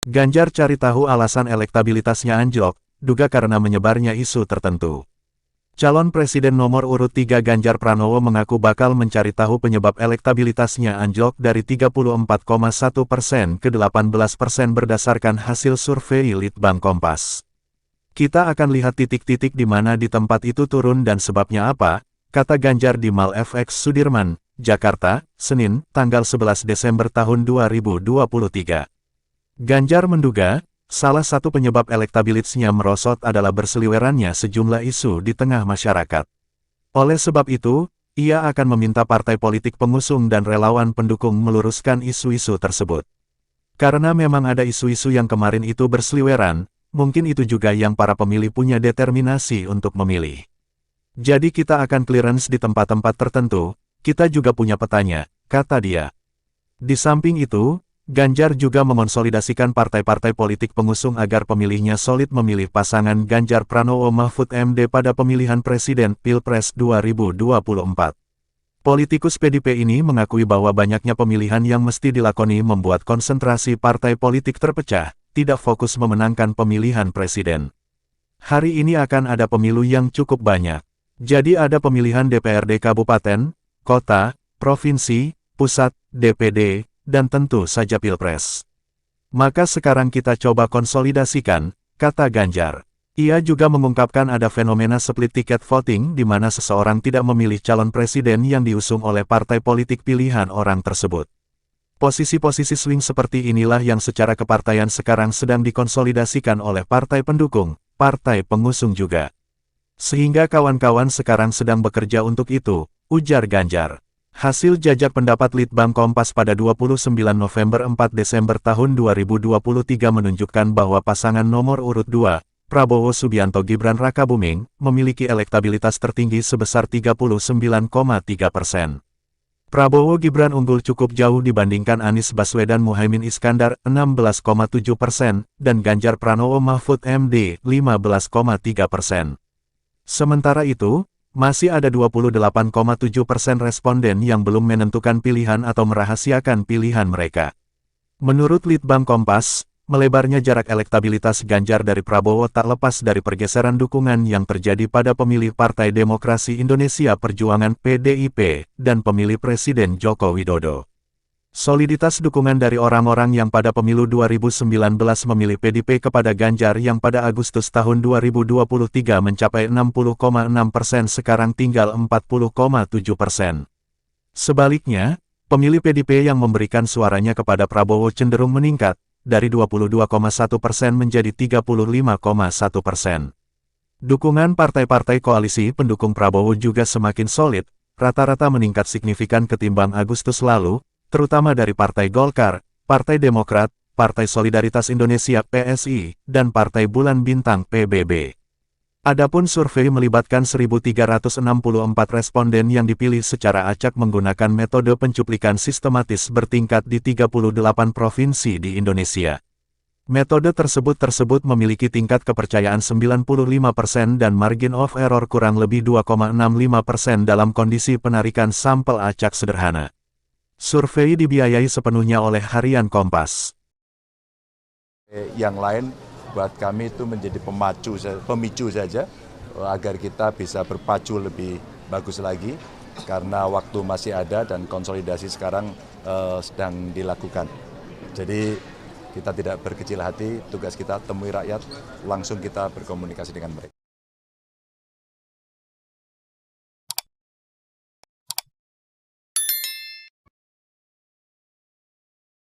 Ganjar cari tahu alasan elektabilitasnya anjlok, duga karena menyebarnya isu tertentu. Calon Presiden nomor urut 3 Ganjar Pranowo mengaku bakal mencari tahu penyebab elektabilitasnya anjlok dari 34,1% ke 18% berdasarkan hasil survei Litbang Kompas. Kita akan lihat titik-titik di mana di tempat itu turun dan sebabnya apa, kata Ganjar di Mall FX Sudirman, Jakarta, Senin, tanggal 11 Desember tahun 2023. Ganjar menduga, salah satu penyebab elektabilitasnya merosot adalah berseliwerannya sejumlah isu di tengah masyarakat. Oleh sebab itu, ia akan meminta partai politik pengusung dan relawan pendukung meluruskan isu-isu tersebut. Karena memang ada isu-isu yang kemarin itu berseliweran, mungkin itu juga yang para pemilih punya determinasi untuk memilih. Jadi kita akan clearance di tempat-tempat tertentu, kita juga punya petanya, kata dia. Di samping itu, Ganjar juga mengonsolidasikan partai-partai politik pengusung agar pemilihnya solid memilih pasangan Ganjar Pranowo Mahfud MD pada pemilihan Presiden Pilpres 2024. Politikus PDIP ini mengakui bahwa banyaknya pemilihan yang mesti dilakoni membuat konsentrasi partai politik terpecah, tidak fokus memenangkan pemilihan presiden. Hari ini akan ada pemilu yang cukup banyak. Jadi ada pemilihan DPRD Kabupaten, Kota, Provinsi, Pusat, DPD, dan tentu saja Pilpres. Maka sekarang kita coba konsolidasikan, kata Ganjar. Ia juga mengungkapkan ada fenomena split ticket voting di mana seseorang tidak memilih calon presiden yang diusung oleh partai politik pilihan orang tersebut. Posisi-posisi swing seperti inilah yang secara kepartaian sekarang sedang dikonsolidasikan oleh partai pendukung, partai pengusung juga. Sehingga kawan-kawan sekarang sedang bekerja untuk itu, ujar Ganjar. Hasil jajak pendapat Litbang Kompas pada 29 November 4 Desember tahun 2023 menunjukkan bahwa pasangan nomor urut 2, Prabowo Subianto Gibran Rakabuming, memiliki elektabilitas tertinggi sebesar 39,3%. Prabowo Gibran unggul cukup jauh dibandingkan Anies Baswedan Muhaimin Iskandar 16,7% dan Ganjar Pranowo Mahfud MD 15,3%. Sementara itu, masih ada 28,7% responden yang belum menentukan pilihan atau merahasiakan pilihan mereka. Menurut Litbang Kompas, melebarnya jarak elektabilitas Ganjar dari Prabowo tak lepas dari pergeseran dukungan yang terjadi pada pemilih Partai Demokrasi Indonesia Perjuangan (PDIP) dan pemilih Presiden Joko Widodo. Soliditas dukungan dari orang-orang yang pada pemilu 2019 memilih PDIP kepada Ganjar yang pada Agustus tahun 2023 mencapai 60,6% sekarang tinggal 40,7%. Sebaliknya, pemilih PDIP yang memberikan suaranya kepada Prabowo cenderung meningkat, dari 22,1% menjadi 35,1%. Dukungan partai-partai koalisi pendukung Prabowo juga semakin solid, rata-rata meningkat signifikan ketimbang Agustus lalu, terutama dari Partai Golkar, Partai Demokrat, Partai Solidaritas Indonesia (PSI), dan Partai Bulan Bintang (PBB). Adapun survei melibatkan 1.364 responden yang dipilih secara acak menggunakan metode pencuplikan sistematis bertingkat di 38 provinsi di Indonesia. Metode tersebut memiliki tingkat kepercayaan 95% dan margin of error kurang lebih 2,65% dalam kondisi penarikan sampel acak sederhana. Survei dibiayai sepenuhnya oleh Harian Kompas. Yang lain buat kami itu menjadi pemicu saja agar kita bisa berpacu lebih bagus lagi karena waktu masih ada dan konsolidasi sekarang sedang dilakukan. Jadi kita tidak berkecil hati, tugas kita temui rakyat, langsung kita berkomunikasi dengan mereka.